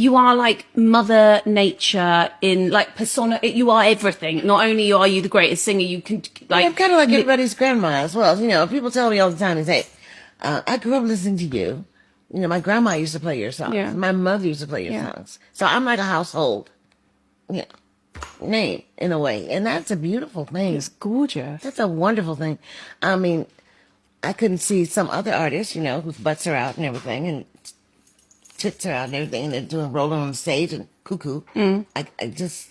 You are like Mother Nature in like persona. You are everything. Not only are you the greatest singer, you can like. Yeah, I'm kind of like everybody's grandma as well. You know, people tell me all the time, they say, I grew up listening to you. You know, my grandma used to play your songs. Yeah. My mother used to play your songs. So I'm like a household, you know, name in a way. And that's a beautiful thing. It's gorgeous. That's a wonderful thing. I mean, I couldn't see some other artists, you know, whose butts are out and everything, and tits are out and everything, and they're doing rolling on the stage and cuckoo. I just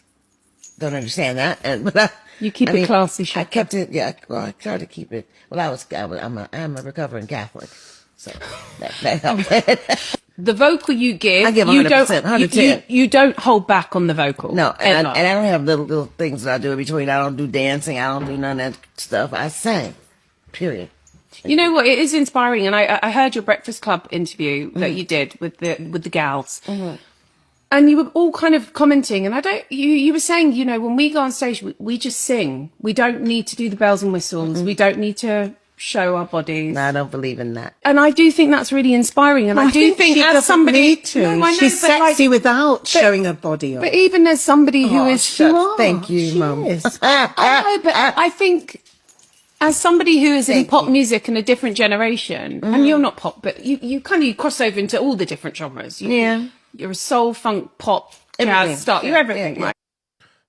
don't understand that. And but You keep I it mean, classy, I Chaka. kept it. Yeah, well, I tried to keep it. Well, I'm a recovering Catholic, so that helps. The vocal you give, I give you 100%, don't 110. you don't hold back on the vocal. No, and ever. I don't have little things that I do in between. I don't do dancing. I don't do none of that stuff. I sing. Period. You know what? It is inspiring, and I heard your Breakfast Club interview that you did with the gals, and you were all kind of commenting. And you were saying, you know, when we go on stage, we just sing. We don't need to do the bells and whistles. We don't need to show our bodies. No, I don't believe in that. And I do think that's really inspiring. And I do think she as doesn't somebody, need to. No, I know, She's but like- sexy without showing her body off. But even as somebody who is, Thank you, Mum. I know, but I think as somebody who is in pop music and a different generation, and you're not pop, but you kind of cross over into all the different genres. You're a soul, funk, pop, jazz, stuff. You're everything, right?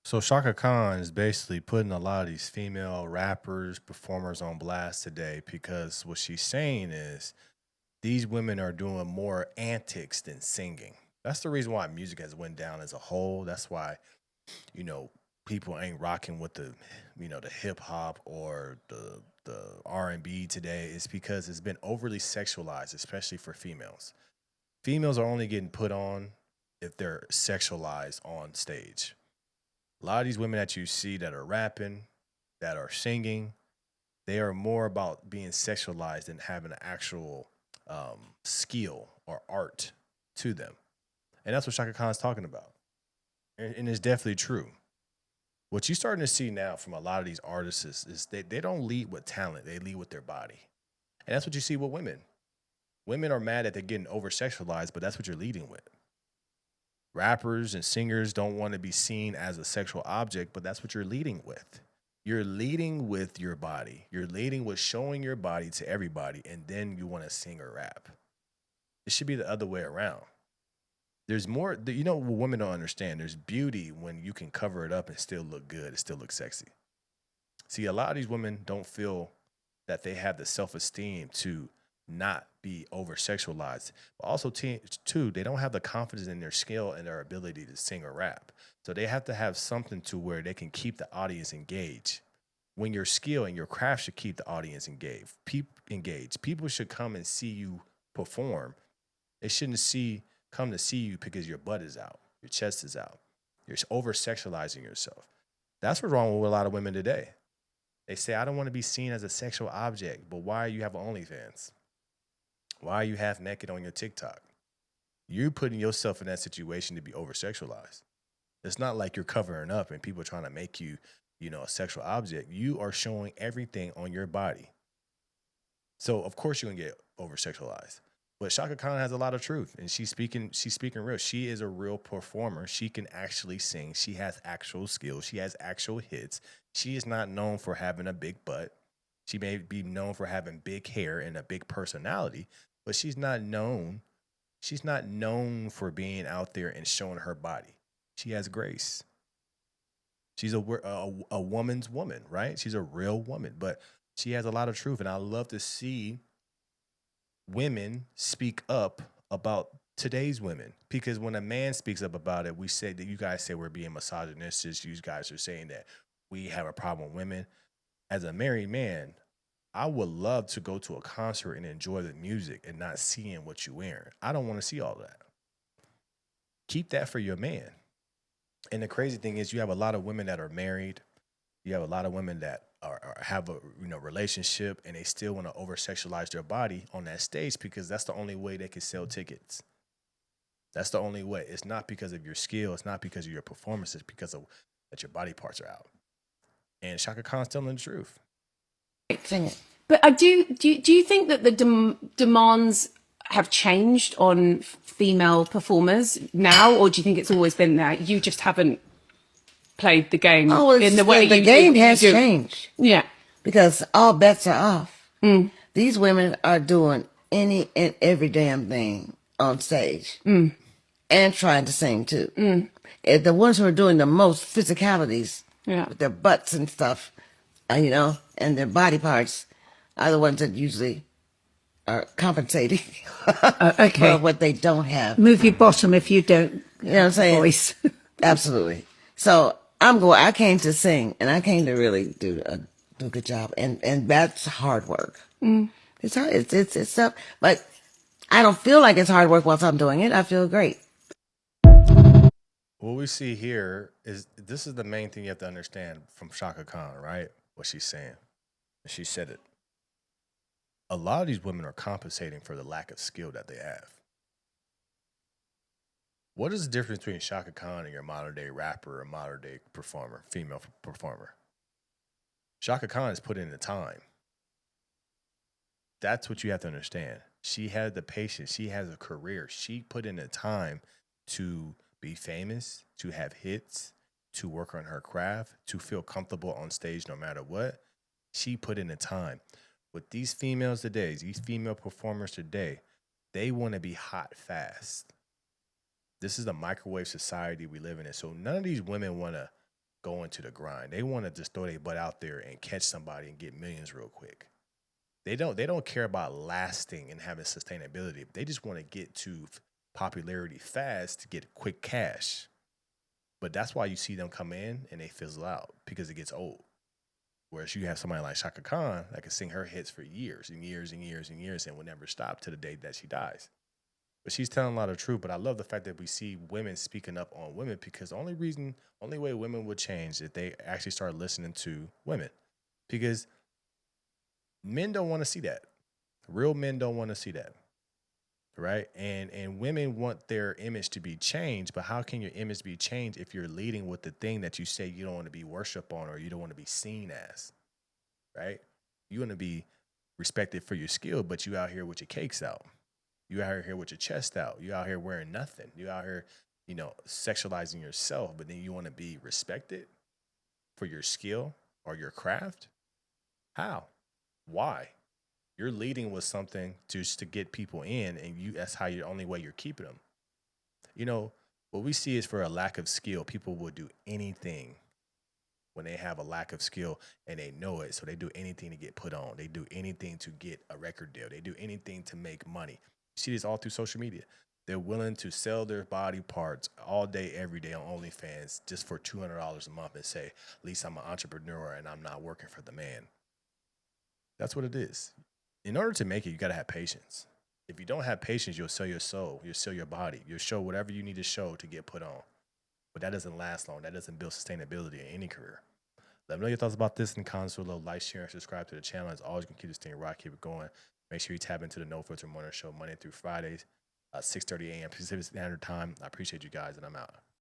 So Chaka Khan is basically putting a lot of these female rappers, performers on blast today because what she's saying is these women are doing more antics than singing. That's the reason why music has went down as a whole. That's why, you know, people ain't rocking with the, you know, the hip hop or the R&B today. Is because it's been overly sexualized, especially for females. Females are only getting put on if they're sexualized on stage. A lot of these women that you see that are rapping, that are singing, they are more about being sexualized than having an actual skill or art to them. And that's what Chaka Khan's talking about. And it's definitely true. What you're starting to see now from a lot of these artists is they don't lead with talent. They lead with their body. And that's what you see with women. Women are mad that they're getting over-sexualized, but that's what you're leading with. Rappers and singers don't want to be seen as a sexual object, but that's what you're leading with. You're leading with your body. You're leading with showing your body to everybody, and then you want to sing or rap. It should be the other way around. There's more, you know, what women don't understand. There's beauty when you can cover it up and still look good, and still look sexy. See, a lot of these women don't feel that they have the self-esteem to not be over-sexualized. But also, too, they don't have the confidence in their skill and their ability to sing or rap. So they have to have something to where they can keep the audience engaged. When your skill and your craft should keep the audience engaged. People should come and see you perform. They shouldn't come to see you because your butt is out, your chest is out. You're over-sexualizing yourself. That's what's wrong with a lot of women today. They say, I don't want to be seen as a sexual object, but why are you have OnlyFans? Why are you half naked on your TikTok? You're putting yourself in that situation to be over-sexualized. It's not like you're covering up and people are trying to make you, you know, a sexual object. You are showing everything on your body. So, of course, you're going to get over-sexualized. But Chaka Khan has a lot of truth, and she's speaking real. She is a real performer. She can actually sing. She has actual skills. She has actual hits. She is not known for having a big butt. She may be known for having big hair and a big personality, but she's not known for being out there and showing her body. She has grace. She's a woman's woman, right? She's a real woman, but she has a lot of truth, and I love to see women speak up about today's women, because when a man speaks up about it, we say that you guys say we're being misogynistic. You guys are saying that we have a problem with women. As a married man, I would love to go to a concert and enjoy the music and not seeing what you're wearing. I don't want to see all that. Keep that for your man. And the crazy thing is, you have a lot of women that are married. You have a lot of women that have a relationship, and they still want to over-sexualize their body on that stage because that's the only way they can sell tickets. That's the only way. It's not because of your skill. It's not because of your performance. It's because of that your body parts are out. And Chaka Khan's telling the truth. Sing it. But do you think that the demands have changed on female performers now, or do you think it's always been there? You just haven't played the game in the way the game has do. changed. Yeah. Because all bets are off. These women are doing any and every damn thing on stage and trying to sing too. And the ones who are doing the most physicalities with their butts and stuff, and their body parts are the ones that usually are compensating for what they don't have. Move your bottom if you don't. You know what I'm saying? Voice. Absolutely. So I came to sing, and I came to really do a good job, and that's hard work. It's hard. It's tough, but I don't feel like it's hard work whilst I'm doing it. I feel great. What we see here is this is the main thing you have to understand from Chaka Khan, right? What she's saying. She said it. A lot of these women are compensating for the lack of skill that they have. What is the difference between Chaka Khan and your modern day rapper or modern day performer, female performer? Chaka Khan has put in the time. That's what you have to understand. She had the patience. She has a career. She put in the time to be famous, to have hits, to work on her craft, to feel comfortable on stage no matter what. She put in the time. With these females today, these female performers today, they want to be hot fast. This is the microwave society we live in. So none of these women want to go into the grind. They want to just throw their butt out there and catch somebody and get millions real quick. They don't care about lasting and having sustainability. They just want to get to popularity fast to get quick cash. But that's why you see them come in and they fizzle out because it gets old. Whereas you have somebody like Chaka Khan that can sing her hits for years and years and years and years and will never stop to the day that she dies. But she's telling a lot of truth. But I love the fact that we see women speaking up on women because the only way women would change is if they actually start listening to women. Because men don't want to see that. Real men don't want to see that. Right? And women want their image to be changed, but how can your image be changed if you're leading with the thing that you say you don't want to be worshiped on or you don't want to be seen as? Right? You want to be respected for your skill, but you out here with your cakes out. You out here with your chest out. You out here wearing nothing. You out here, sexualizing yourself, but then you want to be respected for your skill or your craft? How? Why? You're leading with something just to get people in, and that's how the only way you're keeping them. What we see is for a lack of skill, people will do anything when they have a lack of skill and they know it. So they do anything to get put on. They do anything to get a record deal. They do anything to make money. You see this all through social media. They're willing to sell their body parts all day, every day on OnlyFans just for $200 a month and say, at least I'm an entrepreneur and I'm not working for the man. That's what it is. In order to make it, you got to have patience. If you don't have patience, you'll sell your soul. You'll sell your body. You'll show whatever you need to show to get put on. But that doesn't last long. That doesn't build sustainability in any career. Let me know your thoughts about this in the comments below. Like, share, and subscribe to the channel. As always, you can keep this thing right, keep it going. Make sure you tap into the No Filter Morning Show Monday through Fridays, 6:30 a.m. Pacific Standard Time. I appreciate you guys, and I'm out.